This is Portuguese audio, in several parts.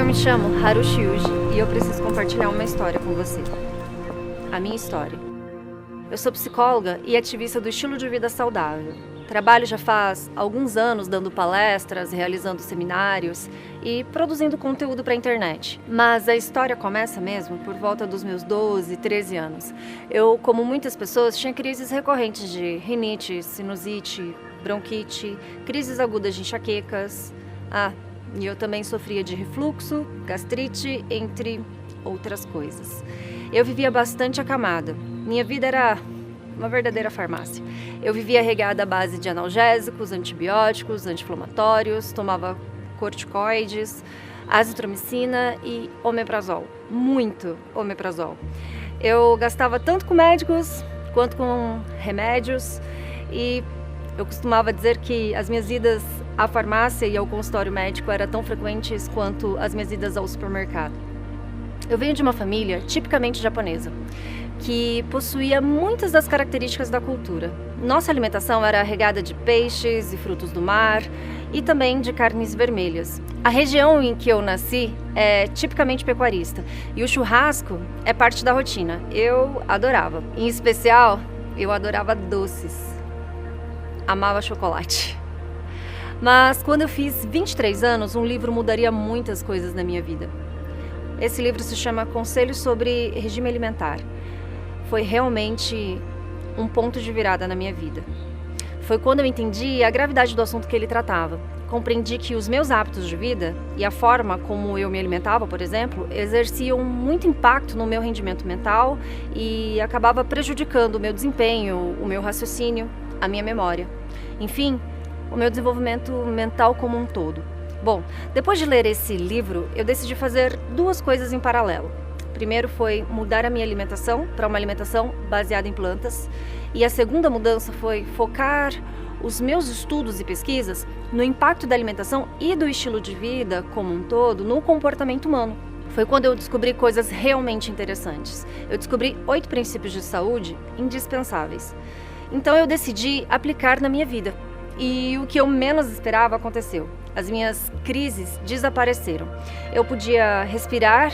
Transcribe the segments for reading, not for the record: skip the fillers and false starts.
me chamo Harushi Yuji e eu preciso compartilhar uma história com você. A minha história. Eu sou psicóloga e ativista do estilo de vida saudável. Trabalho já faz alguns anos dando palestras, realizando seminários e produzindo conteúdo para a internet. Mas a história começa mesmo por volta dos meus 12, 13 anos. Eu, como muitas pessoas, tinha crises recorrentes de rinite, sinusite, bronquite, crises agudas de enxaquecas. E eu também sofria de refluxo, gastrite, entre outras coisas. Eu vivia bastante acamada. Minha vida era uma verdadeira farmácia. Eu vivia regada à base de analgésicos, antibióticos, anti-inflamatórios, tomava corticoides, azitromicina e omeprazol. Muito omeprazol. Eu gastava tanto com médicos quanto com remédios e eu costumava dizer que as minhas idas à farmácia e ao consultório médico eram tão frequentes quanto as minhas idas ao supermercado. Eu venho de uma família tipicamente japonesa, que possuía muitas das características da cultura. Nossa alimentação era regada de peixes e frutos do mar e também de carnes vermelhas. A região em que eu nasci é tipicamente pecuarista e o churrasco é parte da rotina. Eu adorava. Em especial, eu adorava doces. Amava chocolate. Mas quando eu fiz 23 anos, um livro mudaria muitas coisas na minha vida. Esse livro se chama Conselhos sobre Regime Alimentar. Foi realmente um ponto de virada na minha vida. Foi quando eu entendi a gravidade do assunto que ele tratava. Compreendi que os meus hábitos de vida e a forma como eu me alimentava, por exemplo, exerciam muito impacto no meu rendimento mental e acabava prejudicando o meu desempenho, o meu raciocínio, a minha memória. Enfim, o meu desenvolvimento mental como um todo. Bom, depois de ler esse livro, eu decidi fazer duas coisas em paralelo. Primeiro foi mudar a minha alimentação para uma alimentação baseada em plantas. E a segunda mudança foi focar os meus estudos e pesquisas no impacto da alimentação e do estilo de vida como um todo no comportamento humano. Foi quando eu descobri coisas realmente interessantes. Eu descobri 8 princípios de saúde indispensáveis. Então eu decidi aplicar na minha vida. E o que eu menos esperava aconteceu. As minhas crises desapareceram. Eu podia respirar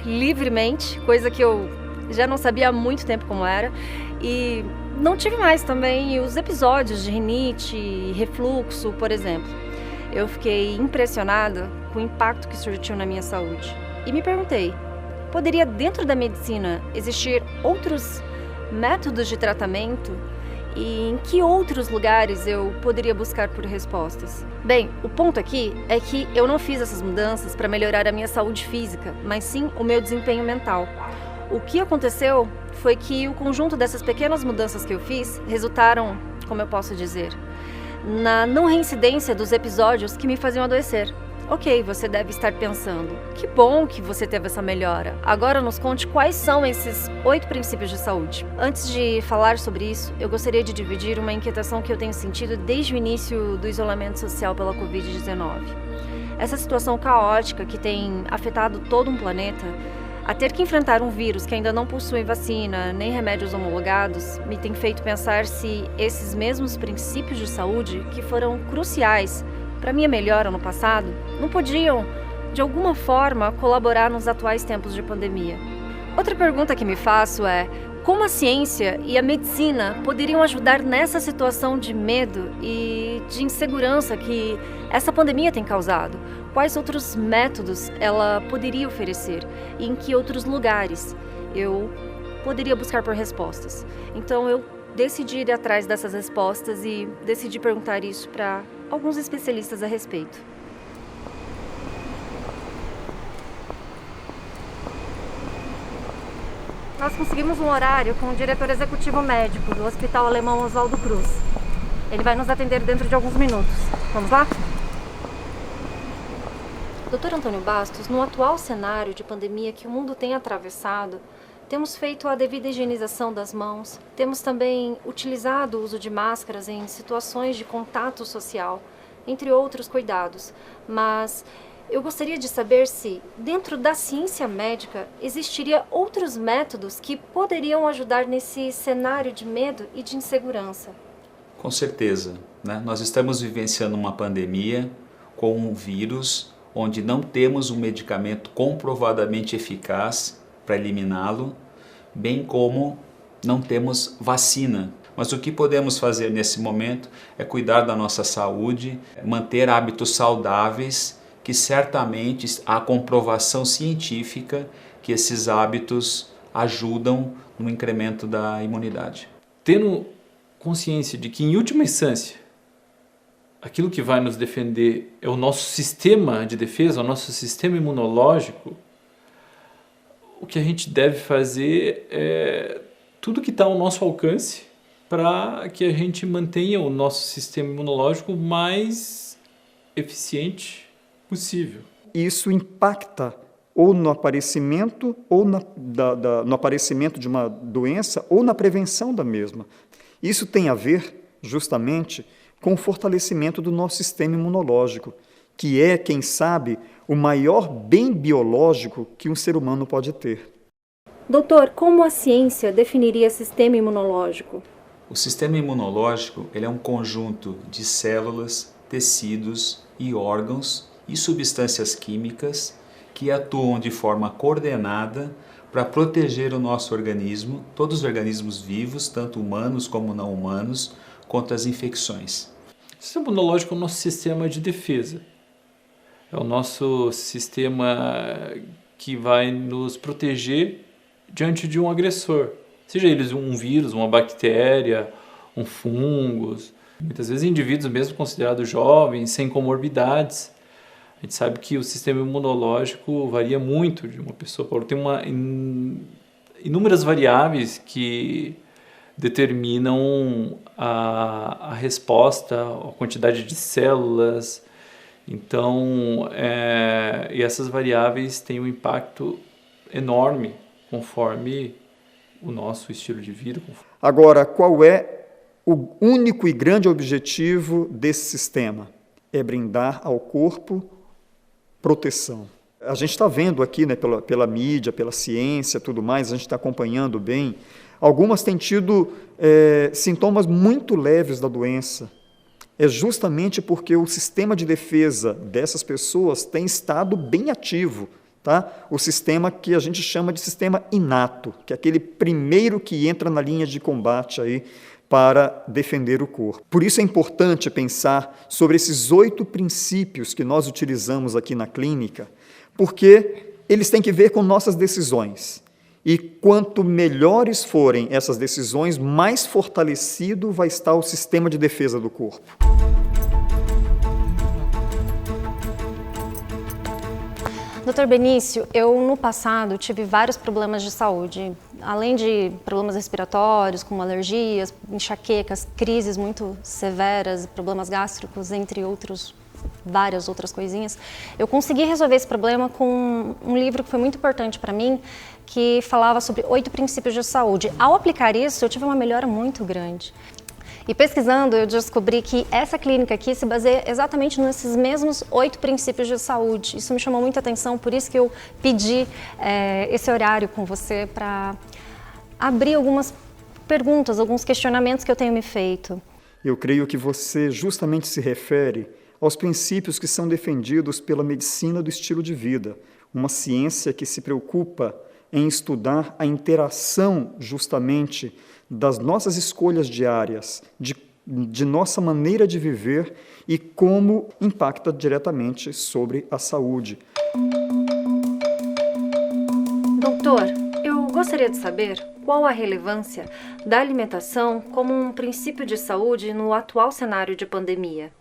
livremente, coisa que eu já não sabia há muito tempo como era, e não tive mais também os episódios de rinite e refluxo, por exemplo. Eu fiquei impressionada com o impacto que surtiu na minha saúde e me perguntei, poderia dentro da medicina existir outros métodos de tratamento e em que outros lugares eu poderia buscar por respostas? Bem, o ponto aqui é que eu não fiz essas mudanças para melhorar a minha saúde física, mas sim o meu desempenho mental. O que aconteceu foi que o conjunto dessas pequenas mudanças que eu fiz resultaram, como eu posso dizer, na não reincidência dos episódios que me faziam adoecer. Ok, você deve estar pensando, que bom que você teve essa melhora. Agora nos conte quais são esses 8 princípios de saúde. Antes de falar sobre isso, eu gostaria de dividir uma inquietação que eu tenho sentido desde o início do isolamento social pela Covid-19. Essa situação caótica que tem afetado todo um planeta, a ter que enfrentar um vírus que ainda não possui vacina nem remédios homologados, me tem feito pensar se esses mesmos princípios de saúde, que foram cruciais para minha melhora no passado, não podiam, de alguma forma, colaborar nos atuais tempos de pandemia. Outra pergunta que me faço é, como a ciência e a medicina poderiam ajudar nessa situação de medo e de insegurança que essa pandemia tem causado? Quais outros métodos ela poderia oferecer? E em que outros lugares eu poderia buscar por respostas? Então eu decidi ir atrás dessas respostas e decidi perguntar isso para alguns especialistas a respeito. Nós conseguimos um horário com o diretor executivo médico do Hospital Alemão Oswaldo Cruz. Ele vai nos atender dentro de alguns minutos. Vamos lá? Dr. Antônio Bastos, no atual cenário de pandemia que o mundo tem atravessado, temos feito a devida higienização das mãos, temos também utilizado o uso de máscaras em situações de contato social, entre outros cuidados. Mas eu gostaria de saber se, dentro da ciência médica, existiria outros métodos que poderiam ajudar nesse cenário de medo e de insegurança. Com certeza, né? Nós estamos vivenciando uma pandemia com um vírus onde não temos um medicamento comprovadamente eficaz para eliminá-lo, bem como não temos vacina. Mas o que podemos fazer nesse momento é cuidar da nossa saúde, manter hábitos saudáveis, que certamente há comprovação científica que esses hábitos ajudam no incremento da imunidade. Tendo consciência de que, em última instância, aquilo que vai nos defender é o nosso sistema de defesa, o nosso sistema imunológico, o que a gente deve fazer é tudo que está ao nosso alcance para que a gente mantenha o nosso sistema imunológico mais eficiente possível. Isso impacta ou no aparecimento, no aparecimento de uma doença ou na prevenção da mesma. Isso tem a ver, justamente, com o fortalecimento do nosso sistema imunológico, que é, quem sabe, o maior bem biológico que um ser humano pode ter. Doutor, como a ciência definiria sistema imunológico? O sistema imunológico ele é um conjunto de células, tecidos e órgãos e substâncias químicas que atuam de forma coordenada para proteger o nosso organismo, todos os organismos vivos, tanto humanos como não humanos, contra as infecções. O sistema imunológico é o nosso sistema de defesa. É o nosso sistema que vai nos proteger diante de um agressor. Seja eles um vírus, uma bactéria, um fungos. Muitas vezes indivíduos mesmo considerados jovens, sem comorbidades. A gente sabe que o sistema imunológico varia muito de uma pessoa para outra. Tem inúmeras variáveis que determinam a resposta, a quantidade de células. Então, e essas variáveis têm um impacto enorme conforme o nosso estilo de vida. Agora, qual é o único e grande objetivo desse sistema? É brindar ao corpo proteção. A gente está vendo aqui, né, pela mídia, pela ciência, tudo mais, a gente está acompanhando bem. Algumas têm tido sintomas muito leves da doença. É justamente porque o sistema de defesa dessas pessoas tem estado bem ativo. Tá? O sistema que a gente chama de sistema inato, que é aquele primeiro que entra na linha de combate aí para defender o corpo. Por isso é importante pensar sobre esses 8 princípios que nós utilizamos aqui na clínica, porque eles têm que ver com nossas decisões. E quanto melhores forem essas decisões, mais fortalecido vai estar o sistema de defesa do corpo. Dr. Benício, eu no passado tive vários problemas de saúde, além de problemas respiratórios, como alergias, enxaquecas, crises muito severas, problemas gástricos, entre outros, várias outras coisinhas. Eu consegui resolver esse problema com um livro que foi muito importante para mim, que falava sobre 8 princípios de saúde. Ao aplicar isso, eu tive uma melhora muito grande. E pesquisando, eu descobri que essa clínica aqui se baseia exatamente nesses mesmos 8 princípios de saúde. Isso me chamou muita atenção, por isso que eu pedi esse horário com você para abrir algumas perguntas, alguns questionamentos que eu tenho me feito. Eu creio que você justamente se refere aos princípios que são defendidos pela medicina do estilo de vida, uma ciência que se preocupa em estudar a interação justamente das nossas escolhas diárias, de nossa maneira de viver e como impacta diretamente sobre a saúde. Doutor, eu gostaria de saber qual a relevância da alimentação como um princípio de saúde no atual cenário de pandemia.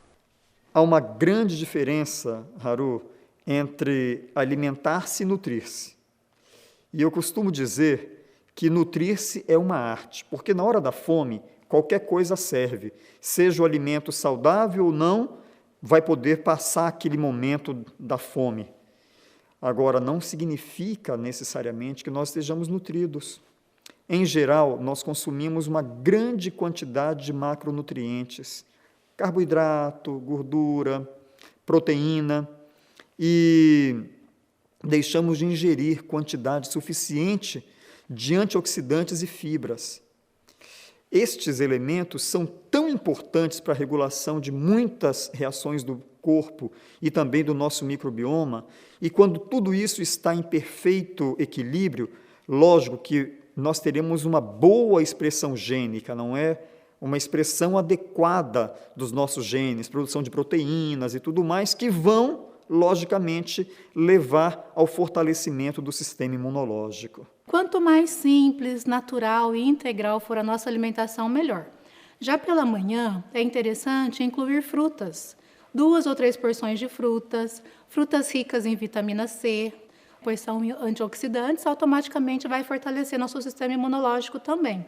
Há uma grande diferença, Haru, entre alimentar-se e nutrir-se. E eu costumo dizer que nutrir-se é uma arte, porque na hora da fome, qualquer coisa serve. Seja o alimento saudável ou não, vai poder passar aquele momento da fome. Agora, não significa necessariamente que nós estejamos nutridos. Em geral, nós consumimos uma grande quantidade de macronutrientes, carboidrato, gordura, proteína, e deixamos de ingerir quantidade suficiente de antioxidantes e fibras. Estes elementos são tão importantes para a regulação de muitas reações do corpo e também do nosso microbioma. E quando tudo isso está em perfeito equilíbrio, lógico que nós teremos uma boa expressão gênica, não é? Uma expressão adequada dos nossos genes, produção de proteínas e tudo mais, que vão, logicamente, levar ao fortalecimento do sistema imunológico. Quanto mais simples, natural e integral for a nossa alimentação, melhor. Já pela manhã, é interessante incluir frutas, 2 ou 3 porções de frutas, frutas ricas em vitamina C, pois são antioxidantes, automaticamente vai fortalecer nosso sistema imunológico também.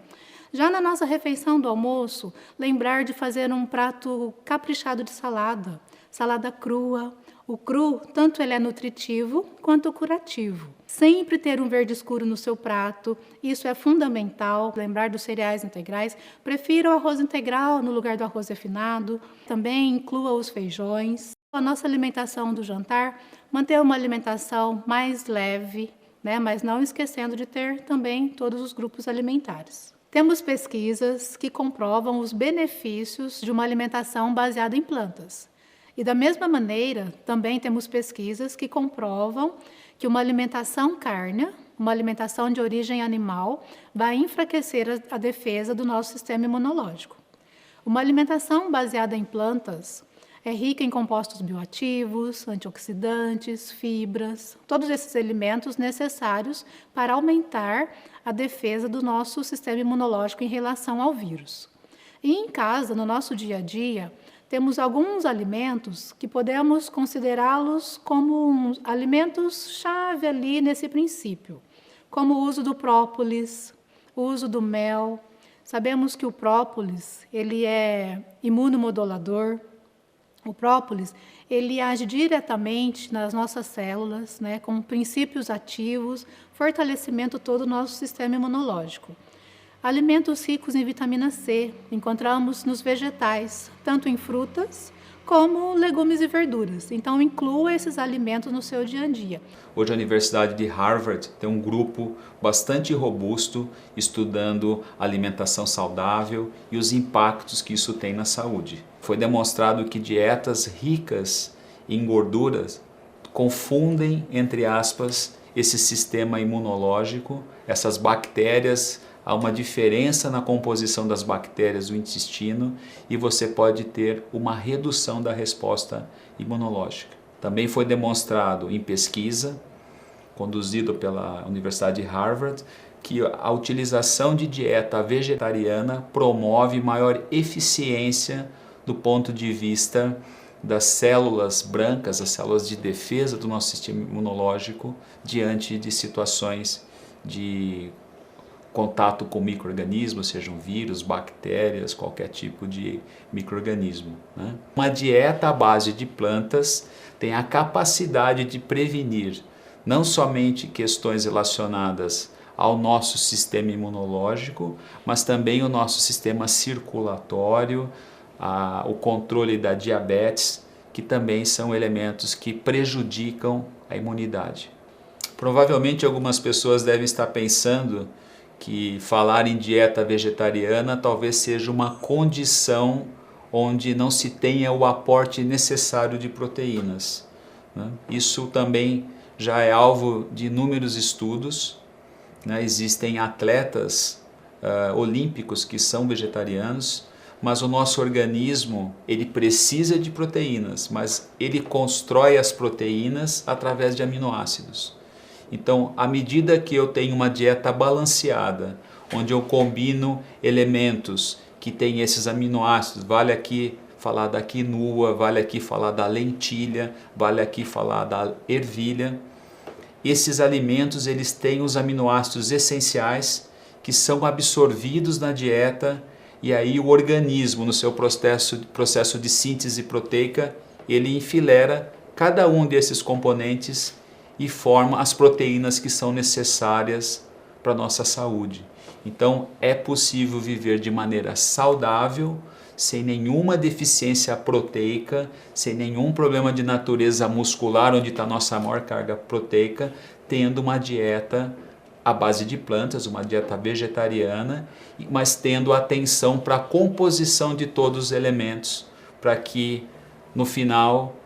Já na nossa refeição do almoço, lembrar de fazer um prato caprichado de salada, salada crua. O cru, tanto ele é nutritivo quanto curativo. Sempre ter um verde escuro no seu prato, isso é fundamental. Lembrar dos cereais integrais. Prefira o arroz integral no lugar do arroz refinado. Também inclua os feijões. A nossa alimentação do jantar, manter uma alimentação mais leve, mas não esquecendo de ter também todos os grupos alimentares. Temos pesquisas que comprovam os benefícios de uma alimentação baseada em plantas. E da mesma maneira, também temos pesquisas que comprovam que uma alimentação cárnea, uma alimentação de origem animal, vai enfraquecer a defesa do nosso sistema imunológico. Uma alimentação baseada em plantas é rica em compostos bioativos, antioxidantes, fibras, todos esses elementos necessários para aumentar a defesa do nosso sistema imunológico em relação ao vírus. E em casa, no nosso dia a dia, temos alguns alimentos que podemos considerá-los como alimentos-chave ali nesse princípio, como o uso do própolis, o uso do mel. Sabemos que o própolis ele é imunomodulador. O própolis ele age diretamente nas nossas células, com princípios ativos, fortalecimento todo o nosso sistema imunológico. Alimentos ricos em vitamina C encontramos nos vegetais, tanto em frutas como legumes e verduras. Então, inclua esses alimentos no seu dia a dia. Hoje a Universidade de Harvard tem um grupo bastante robusto estudando alimentação saudável e os impactos que isso tem na saúde. Foi demonstrado que dietas ricas em gorduras confundem, entre aspas, esse sistema imunológico, essas bactérias. Há uma diferença na composição das bactérias do intestino e você pode ter uma redução da resposta imunológica. Também foi demonstrado em pesquisa, conduzida pela Universidade de Harvard, que a utilização de dieta vegetariana promove maior eficiência do ponto de vista das células brancas, as células de defesa do nosso sistema imunológico, diante de situações de contato com micro-organismos, sejam vírus, bactérias, qualquer tipo de micro-organismo. Uma dieta à base de plantas tem a capacidade de prevenir não somente questões relacionadas ao nosso sistema imunológico, mas também o nosso sistema circulatório, o controle da diabetes, que também são elementos que prejudicam a imunidade. Provavelmente algumas pessoas devem estar pensando que falar em dieta vegetariana talvez seja uma condição onde não se tenha o aporte necessário de proteínas. Isso também já é alvo de inúmeros estudos. Existem atletas olímpicos que são vegetarianos, mas o nosso organismo ele precisa de proteínas, mas ele constrói as proteínas através de aminoácidos. Então, à medida que eu tenho uma dieta balanceada, onde eu combino elementos que têm esses aminoácidos, vale aqui falar da quinoa, vale aqui falar da lentilha, vale aqui falar da ervilha, esses alimentos eles têm os aminoácidos essenciais que são absorvidos na dieta e aí o organismo, no seu processo de síntese proteica, ele enfileira cada um desses componentes e forma as proteínas que são necessárias para a nossa saúde. Então, é possível viver de maneira saudável, sem nenhuma deficiência proteica, sem nenhum problema de natureza muscular, onde está a nossa maior carga proteica, tendo uma dieta à base de plantas, uma dieta vegetariana, mas tendo atenção para a composição de todos os elementos, para que no final,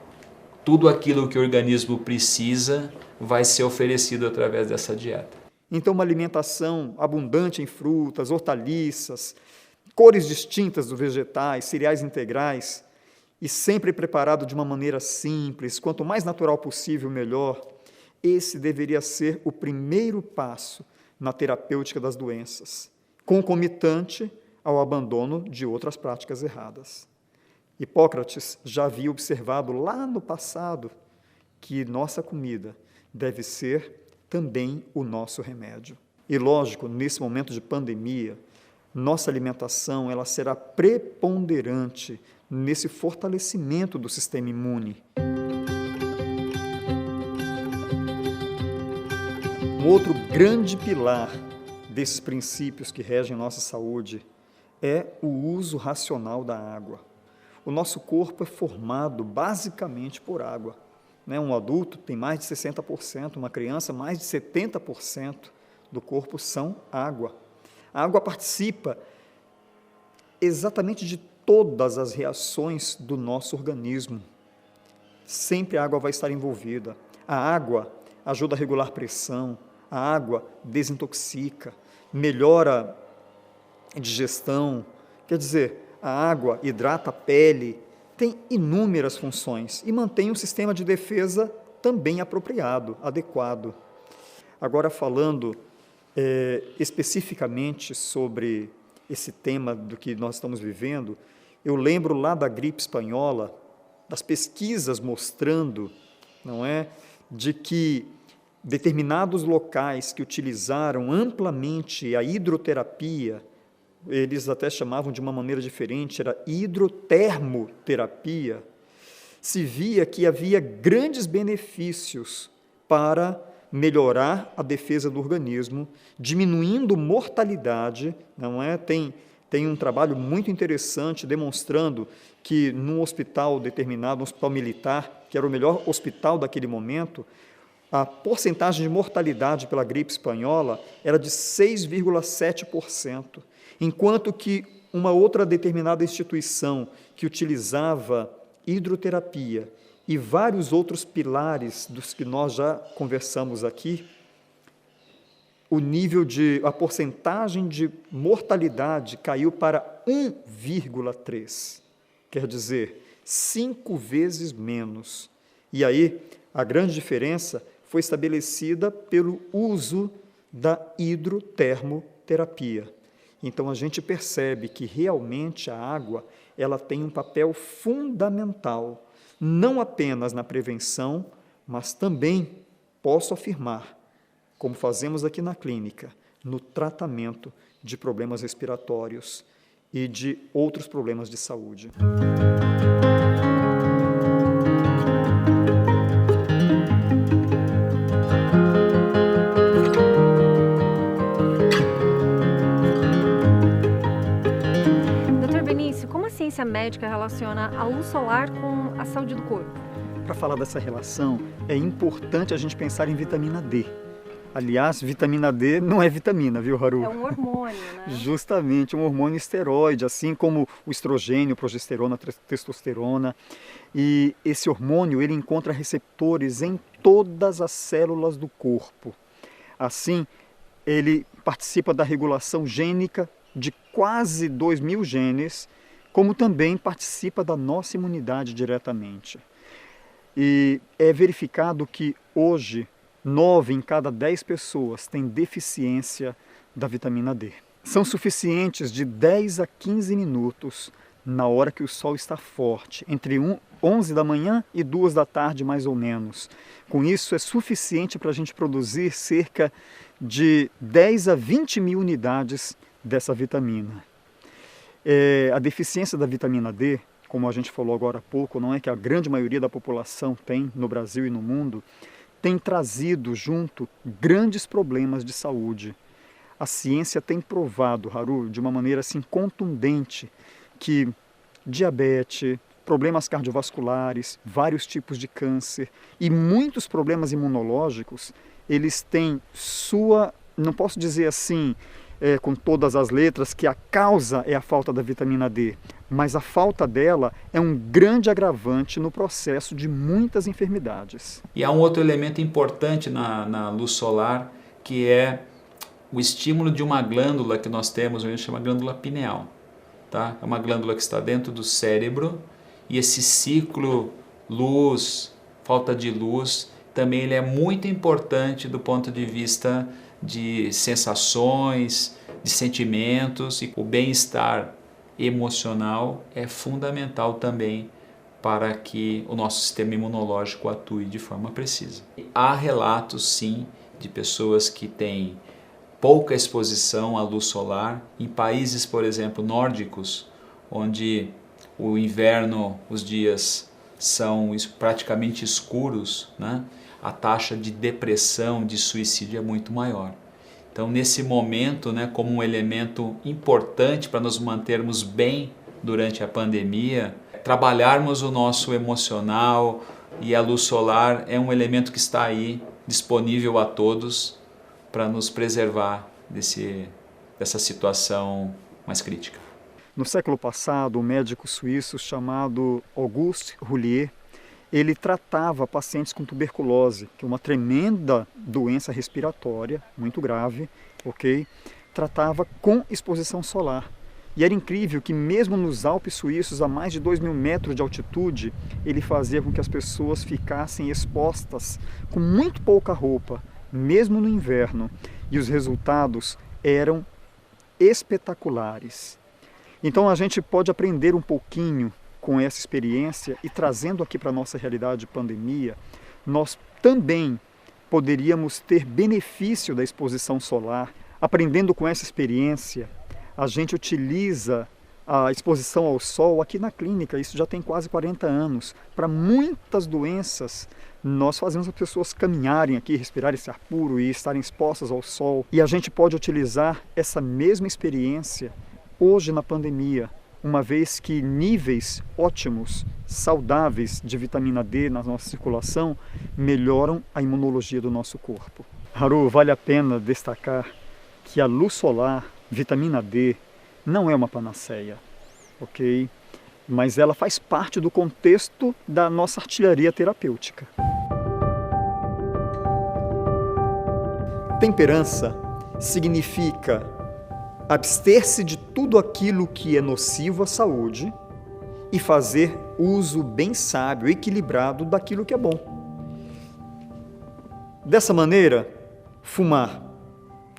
tudo aquilo que o organismo precisa vai ser oferecido através dessa dieta. Então, uma alimentação abundante em frutas, hortaliças, cores distintas dos vegetais, cereais integrais, e sempre preparado de uma maneira simples, quanto mais natural possível, melhor. Esse deveria ser o primeiro passo na terapêutica das doenças, concomitante ao abandono de outras práticas erradas. Hipócrates já havia observado lá no passado que nossa comida deve ser também o nosso remédio. E lógico, nesse momento de pandemia, nossa alimentação ela será preponderante nesse fortalecimento do sistema imune. Um outro grande pilar desses princípios que regem nossa saúde é o uso racional da água. O nosso corpo é formado basicamente por água. Um adulto tem mais de 60%, uma criança mais de 70% do corpo são água. A água participa exatamente de todas as reações do nosso organismo. Sempre a água vai estar envolvida. A água ajuda a regular pressão, a água desintoxica, melhora a digestão, quer dizer, a água hidrata a pele, tem inúmeras funções e mantém um sistema de defesa também apropriado, adequado. Agora, falando especificamente sobre esse tema do que nós estamos vivendo, eu lembro lá da gripe espanhola, das pesquisas mostrando, de que determinados locais que utilizaram amplamente a hidroterapia, eles até chamavam de uma maneira diferente, era hidrotermoterapia, se via que havia grandes benefícios para melhorar a defesa do organismo, diminuindo mortalidade, Tem um trabalho muito interessante demonstrando que num hospital determinado, um hospital militar, que era o melhor hospital daquele momento, a porcentagem de mortalidade pela gripe espanhola era de 6,7%, enquanto que uma outra determinada instituição que utilizava hidroterapia e vários outros pilares dos que nós já conversamos aqui, a porcentagem de mortalidade caiu para 1,3, quer dizer, 5 vezes menos. E aí, a grande diferença foi estabelecida pelo uso da hidrotermoterapia. Então, a gente percebe que realmente a água ela tem um papel fundamental, não apenas na prevenção, mas também, posso afirmar, como fazemos aqui na clínica, no tratamento de problemas respiratórios e de outros problemas de saúde. Dr. Benício, como a ciência médica relaciona a luz solar com a saúde do corpo? Para falar dessa relação, é importante a gente pensar em vitamina D. Aliás, vitamina D não é vitamina, viu, Haru? É um hormônio, né? Justamente, um hormônio esteroide, assim como o estrogênio, progesterona, testosterona. E esse hormônio, ele encontra receptores em todas as células do corpo. Assim, ele participa da regulação gênica de quase 2.000 genes, como também participa da nossa imunidade diretamente. E é verificado que hoje 9 em cada 10 pessoas têm deficiência da vitamina D. São suficientes de 10 a 15 minutos na hora que o sol está forte, entre 11 da manhã e 2 da tarde, mais ou menos. Com isso, é suficiente para a gente produzir cerca de 10 a 20 mil unidades dessa vitamina. A deficiência da vitamina D, como a gente falou agora há pouco, não é que a grande maioria da população tem no Brasil e no mundo, tem trazido junto grandes problemas de saúde. A ciência tem provado, Haru, de uma maneira assim contundente, que diabetes, problemas cardiovasculares, vários tipos de câncer e muitos problemas imunológicos, eles têm não posso dizer assim, com todas as letras que a causa é a falta da vitamina D, mas a falta dela é um grande agravante no processo de muitas enfermidades. E há um outro elemento importante na luz solar, que é o estímulo de uma glândula que nós temos, a gente chama glândula pineal. Tá? É uma glândula que está dentro do cérebro, e esse ciclo luz, falta de luz, também ele é muito importante do ponto de vista de sensações, de sentimentos, e o bem-estar emocional é fundamental também para que o nosso sistema imunológico atue de forma precisa. Há relatos, sim, de pessoas que têm pouca exposição à luz solar, em países, por exemplo, nórdicos, onde o inverno, os dias são praticamente escuros, né? A taxa de depressão, de suicídio é muito maior. Então, nesse momento, né, como um elemento importante para nos mantermos bem durante a pandemia, trabalharmos o nosso emocional, e a luz solar é um elemento que está aí disponível a todos para nos preservar dessa situação mais crítica. No século passado, um médico suíço chamado Auguste Roulier, ele tratava pacientes com tuberculose, que é uma tremenda doença respiratória, muito grave, ok? Tratava com exposição solar. E era incrível que mesmo nos Alpes suíços, a mais de 2.000 metros de altitude, ele fazia com que as pessoas ficassem expostas com muito pouca roupa, mesmo no inverno. E os resultados eram espetaculares. Então a gente pode aprender um pouquinho com essa experiência, e trazendo aqui para a nossa realidade de pandemia, nós também poderíamos ter benefício da exposição solar. Aprendendo com essa experiência, a gente utiliza a exposição ao sol aqui na clínica, isso já tem quase 40 anos. Para muitas doenças, nós fazemos as pessoas caminharem aqui, respirarem esse ar puro e estarem expostas ao sol. E a gente pode utilizar essa mesma experiência hoje na pandemia, uma vez que níveis ótimos, saudáveis de vitamina D na nossa circulação melhoram a imunologia do nosso corpo. Haru, vale a pena destacar que a luz solar, vitamina D, não é uma panaceia, ok? Mas ela faz parte do contexto da nossa artilharia terapêutica. Temperança significa abster-se de tudo aquilo que é nocivo à saúde e fazer uso bem sábio, equilibrado daquilo que é bom. Dessa maneira, fumar,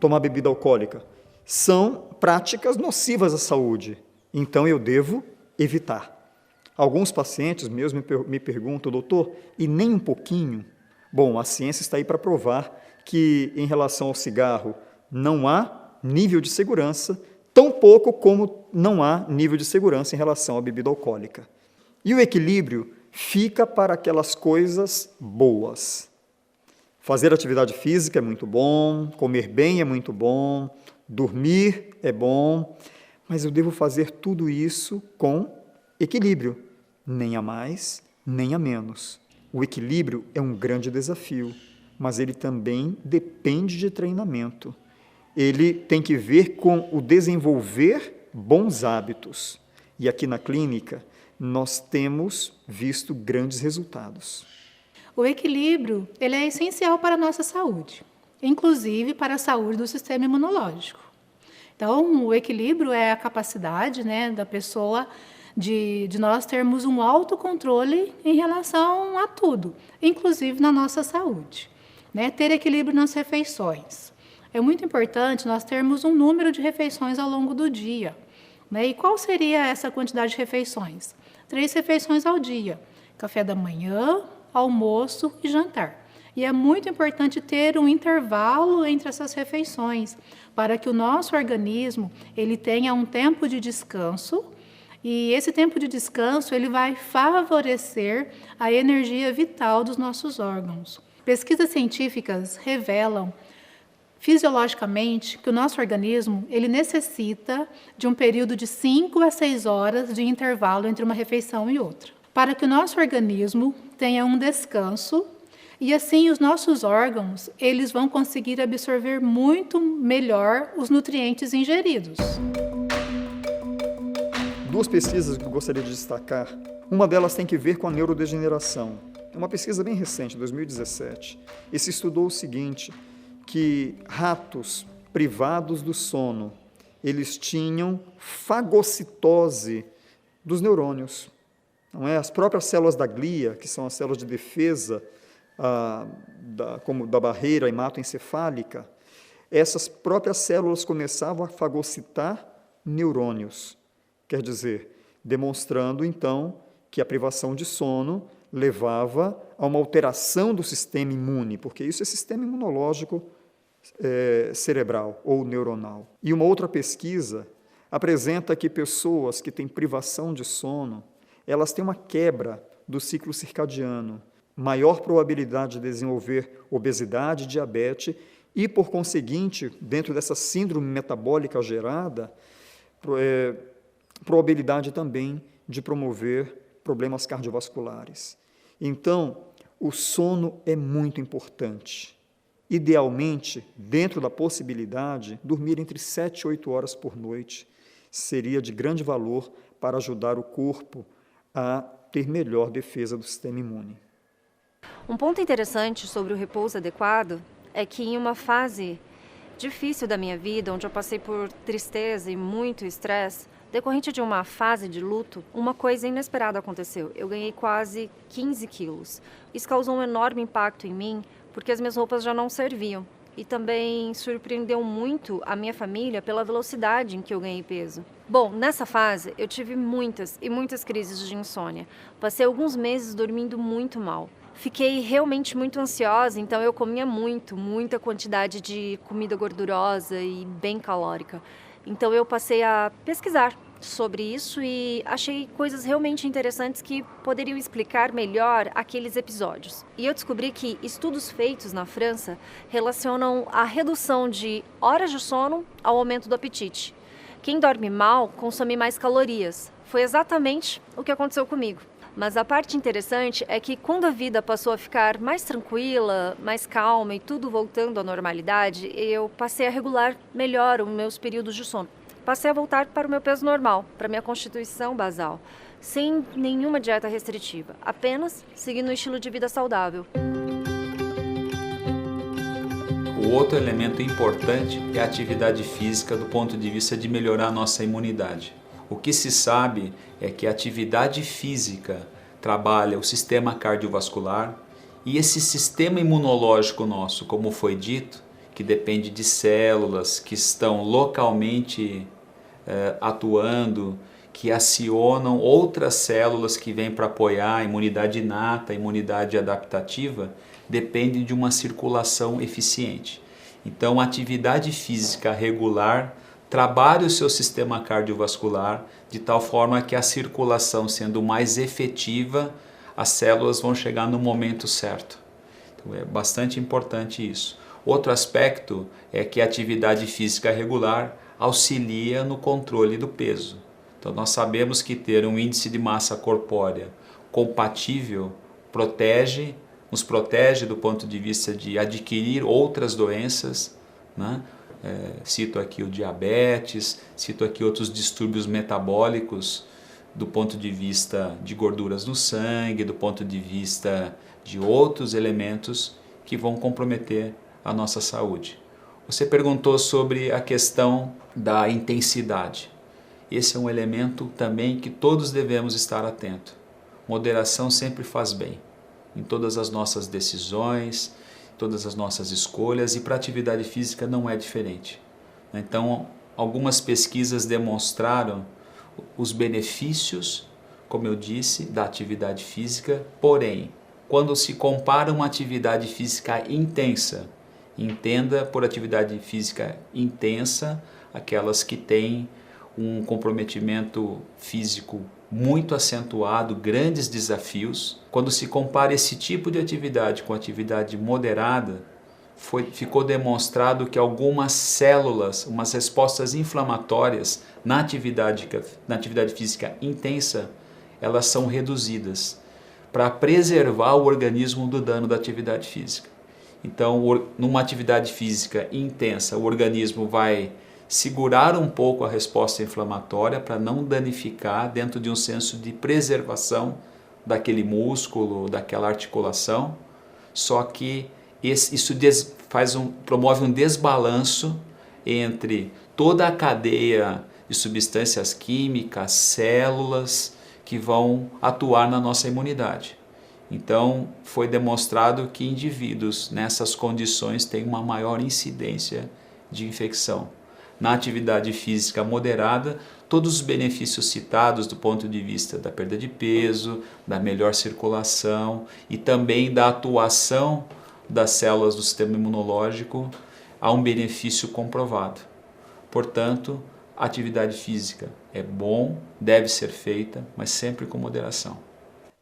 tomar bebida alcoólica, são práticas nocivas à saúde, então eu devo evitar. Alguns pacientes meus me perguntam, doutor, e nem um pouquinho? Bom, a ciência está aí para provar que em relação ao cigarro não há nível de segurança, tão pouco como não há nível de segurança em relação à bebida alcoólica. E o equilíbrio fica para aquelas coisas boas. Fazer atividade física é muito bom, comer bem é muito bom, dormir é bom, mas eu devo fazer tudo isso com equilíbrio, nem a mais, nem a menos. O equilíbrio é um grande desafio, mas ele também depende de treinamento. Ele tem que ver com o desenvolver bons hábitos. E aqui na clínica, nós temos visto grandes resultados. O equilíbrio ele é essencial para a nossa saúde, inclusive para a saúde do sistema imunológico. Então, o equilíbrio é a capacidade, né, da pessoa de nós termos um autocontrole em relação a tudo, inclusive na nossa saúde. Né? Ter equilíbrio nas refeições. É muito importante nós termos um número de refeições ao longo do dia. Né? E qual seria essa quantidade de refeições? 3 refeições ao dia. Café da manhã, almoço e jantar. E é muito importante ter um intervalo entre essas refeições, para que o nosso organismo ele tenha um tempo de descanso, e esse tempo de descanso ele vai favorecer a energia vital dos nossos órgãos. Pesquisas científicas revelam fisiologicamente que o nosso organismo ele necessita de um período de 5 a 6 horas de intervalo entre uma refeição e outra. Para que o nosso organismo tenha um descanso, E assim os nossos órgãos, eles vão conseguir absorver muito melhor os nutrientes ingeridos. Duas pesquisas que eu gostaria de destacar. Uma delas tem que ver com a neurodegeneração. É uma pesquisa bem recente, 2017. E se estudou o seguinte, que ratos privados do sono, eles tinham fagocitose dos neurônios. Não é? As próprias células da glia, que são as células de defesa como da barreira hematoencefálica, essas próprias células começavam a fagocitar neurônios. Quer dizer, demonstrando então que a privação de sono levava a uma alteração do sistema imune, porque isso é sistema imunológico cerebral ou neuronal. E uma outra pesquisa apresenta que pessoas que têm privação de sono, elas têm uma quebra do ciclo circadiano, maior probabilidade de desenvolver obesidade, diabetes e, por conseguinte, dentro dessa síndrome metabólica gerada, probabilidade também de promover problemas cardiovasculares. Então, o sono é muito importante. Idealmente, dentro da possibilidade, dormir entre 7 e 8 horas por noite seria de grande valor para ajudar o corpo a ter melhor defesa do sistema imune. Um ponto interessante sobre o repouso adequado é que em uma fase difícil da minha vida, onde eu passei por tristeza e muito estresse, decorrente de uma fase de luto, uma coisa inesperada aconteceu. Eu ganhei quase 15 quilos. Isso causou um enorme impacto em mim, porque as minhas roupas já não serviam. E também surpreendeu muito a minha família pela velocidade em que eu ganhei peso. Bom, nessa fase eu tive muitas e muitas crises de insônia. Passei alguns meses dormindo muito mal. Fiquei realmente muito ansiosa, então eu comia muita quantidade de comida gordurosa e bem calórica. Então eu passei a pesquisar sobre isso e achei coisas realmente interessantes que poderiam explicar melhor aqueles episódios. E eu descobri que estudos feitos na França relacionam a redução de horas de sono ao aumento do apetite. Quem dorme mal consome mais calorias. Foi exatamente o que aconteceu comigo. Mas a parte interessante é que quando a vida passou a ficar mais tranquila, mais calma e tudo voltando à normalidade, eu passei a regular melhor os meus períodos de sono. Passei a voltar para o meu peso normal, para a minha constituição basal, sem nenhuma dieta restritiva, apenas seguindo um estilo de vida saudável. O outro elemento importante é a atividade física do ponto de vista de melhorar a nossa imunidade. O que se sabe é que a atividade física trabalha o sistema cardiovascular e esse sistema imunológico nosso, como foi dito, que depende de células que estão localmente atuando, que acionam outras células que vêm para apoiar a imunidade inata, a imunidade adaptativa, depende de uma circulação eficiente. Então, a atividade física regular trabalhe o seu sistema cardiovascular de tal forma que a circulação sendo mais efetiva, as células vão chegar no momento certo. Então é bastante importante isso. Outro aspecto é que a atividade física regular auxilia no controle do peso. Então nós sabemos que ter um índice de massa corpórea compatível nos protege do ponto de vista de adquirir outras doenças, né? Cito aqui o diabetes, cito aqui outros distúrbios metabólicos do ponto de vista de gorduras no sangue, do ponto de vista de outros elementos que vão comprometer a nossa saúde. Você perguntou sobre a questão da intensidade. Esse é um elemento também que todos devemos estar atentos. Moderação sempre faz bem, em todas as nossas decisões, todas as nossas escolhas, e para a atividade física não é diferente. Então, algumas pesquisas demonstraram os benefícios, como eu disse, da atividade física, porém, quando se compara uma atividade física intensa, entenda por atividade física intensa aquelas que têm um comprometimento físico muito acentuado, grandes desafios. Quando se compara esse tipo de atividade com atividade moderada, ficou demonstrado que algumas células, umas respostas inflamatórias na atividade física intensa, elas são reduzidas. para preservar o organismo do dano da atividade física. Então, numa atividade física intensa, o organismo vai segurar um pouco a resposta inflamatória para não danificar, dentro de um senso de preservação daquele músculo, daquela articulação. Só que isso promove um desbalanço entre toda a cadeia de substâncias químicas, células que vão atuar na nossa imunidade. Então, foi demonstrado que indivíduos nessas condições têm uma maior incidência de infecção. Na atividade física moderada, todos os benefícios citados do ponto de vista da perda de peso, da melhor circulação e também da atuação das células do sistema imunológico, há um benefício comprovado. Portanto, a atividade física é bom, deve ser feita, mas sempre com moderação.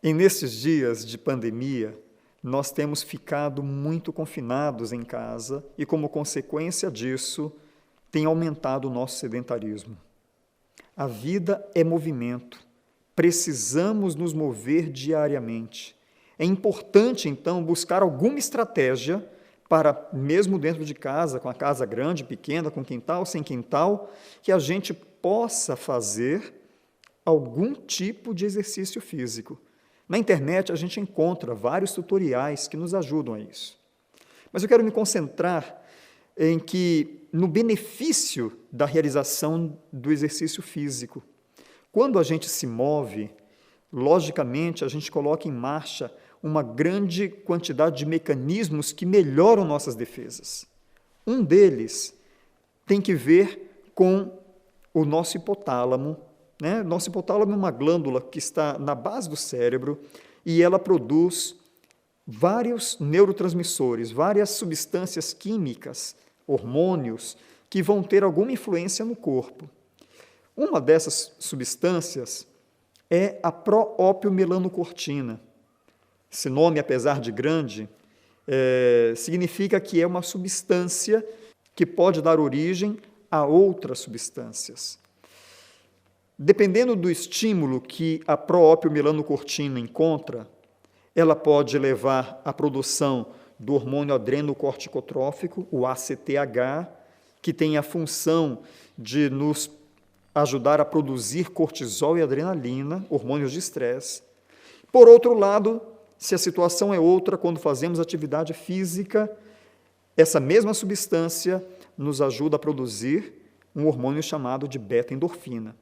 E nesses dias de pandemia, nós temos ficado muito confinados em casa e, como consequência disso, tem aumentado o nosso sedentarismo. A vida é movimento, precisamos nos mover diariamente. É importante, então, buscar alguma estratégia para, mesmo dentro de casa, com a casa grande, pequena, com quintal, sem quintal, que a gente possa fazer algum tipo de exercício físico. Na internet a gente encontra vários tutoriais que nos ajudam a isso. Mas eu quero me concentrar no benefício da realização do exercício físico. Quando a gente se move, logicamente a gente coloca em marcha uma grande quantidade de mecanismos que melhoram nossas defesas. Um deles tem que ver com o nosso hipotálamo. Nosso hipotálamo é uma glândula que está na base do cérebro e ela produz vários neurotransmissores, várias substâncias químicas, hormônios, que vão ter alguma influência no corpo. Uma dessas substâncias é a pró-opiomelanocortina. Esse nome, apesar de grande, significa que é uma substância que pode dar origem a outras substâncias. Dependendo do estímulo que a pró-opiomelanocortina encontra, ela pode levar à produção do hormônio adrenocorticotrófico, o ACTH, que tem a função de nos ajudar a produzir cortisol e adrenalina, hormônios de estresse. Por outro lado, se a situação é outra, quando fazemos atividade física, essa mesma substância nos ajuda a produzir um hormônio chamado de beta-endorfina.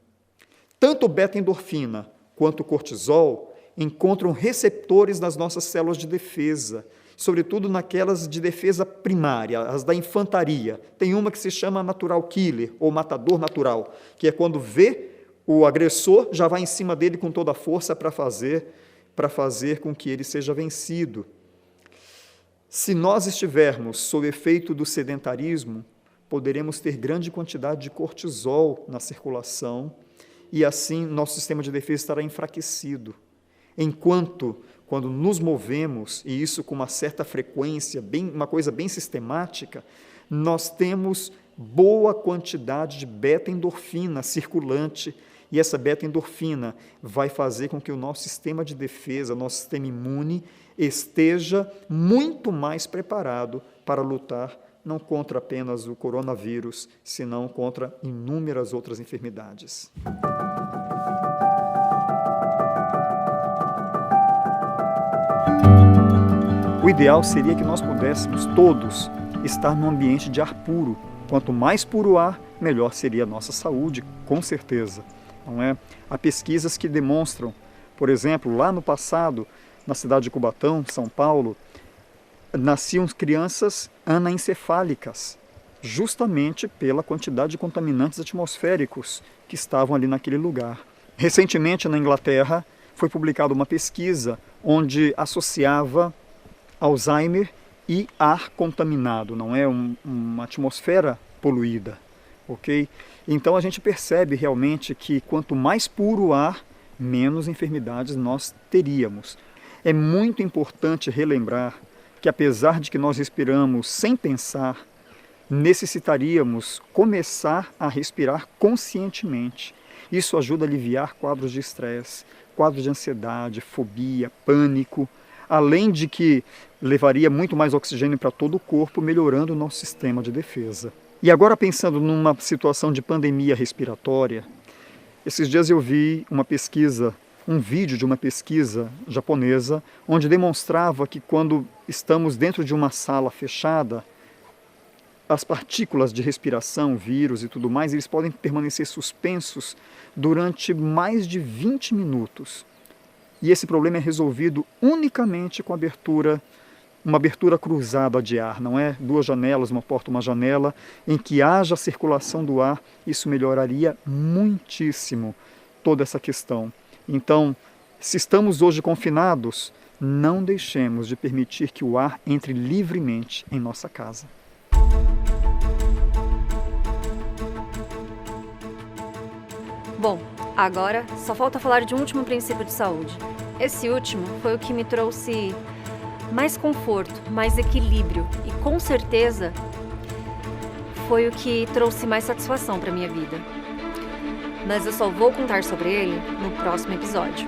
Tanto beta-endorfina quanto cortisol encontram receptores nas nossas células de defesa, sobretudo naquelas de defesa primária, as da infantaria. Tem uma que se chama natural killer, ou matador natural, que é quando vê o agressor, já vai em cima dele com toda a força para fazer com que ele seja vencido. Se nós estivermos sob efeito do sedentarismo, poderemos ter grande quantidade de cortisol na circulação e assim nosso sistema de defesa estará enfraquecido. Enquanto, quando nos movemos, e isso com uma certa frequência, uma coisa bem sistemática, nós temos boa quantidade de beta-endorfina circulante, e essa beta-endorfina vai fazer com que o nosso sistema de defesa, nosso sistema imune, esteja muito mais preparado para lutar não contra apenas o coronavírus, senão contra inúmeras outras enfermidades. O ideal seria que nós pudéssemos todos estar num ambiente de ar puro. Quanto mais puro o ar, melhor seria a nossa saúde, com certeza. Não é? Há pesquisas que demonstram, por exemplo, lá no passado, na cidade de Cubatão, São Paulo, nasciam crianças anencefálicas, justamente pela quantidade de contaminantes atmosféricos que estavam ali naquele lugar. Recentemente, na Inglaterra, foi publicada uma pesquisa onde associava Alzheimer e ar contaminado, não é uma atmosfera poluída, ok? Então a gente percebe realmente que quanto mais puro o ar, menos enfermidades nós teríamos. É muito importante relembrar que apesar de que nós respiramos sem pensar, necessitaríamos começar a respirar conscientemente. Isso ajuda a aliviar quadros de estresse, quadro de ansiedade, fobia, pânico, além de que levaria muito mais oxigênio para todo o corpo, melhorando o nosso sistema de defesa. E agora, pensando numa situação de pandemia respiratória, esses dias eu vi um vídeo de uma pesquisa japonesa, onde demonstrava que quando estamos dentro de uma sala fechada, as partículas de respiração, vírus e tudo mais, eles podem permanecer suspensos durante mais de 20 minutos. E esse problema é resolvido unicamente com uma abertura cruzada de ar, não é? 2 janelas, uma porta, uma janela, em que haja circulação do ar, isso melhoraria muitíssimo toda essa questão. Então, se estamos hoje confinados, não deixemos de permitir que o ar entre livremente em nossa casa. Bom, agora só falta falar de um último princípio de saúde. Esse último foi o que me trouxe mais conforto, mais equilíbrio e, com certeza, foi o que trouxe mais satisfação para minha vida. Mas eu só vou contar sobre ele no próximo episódio.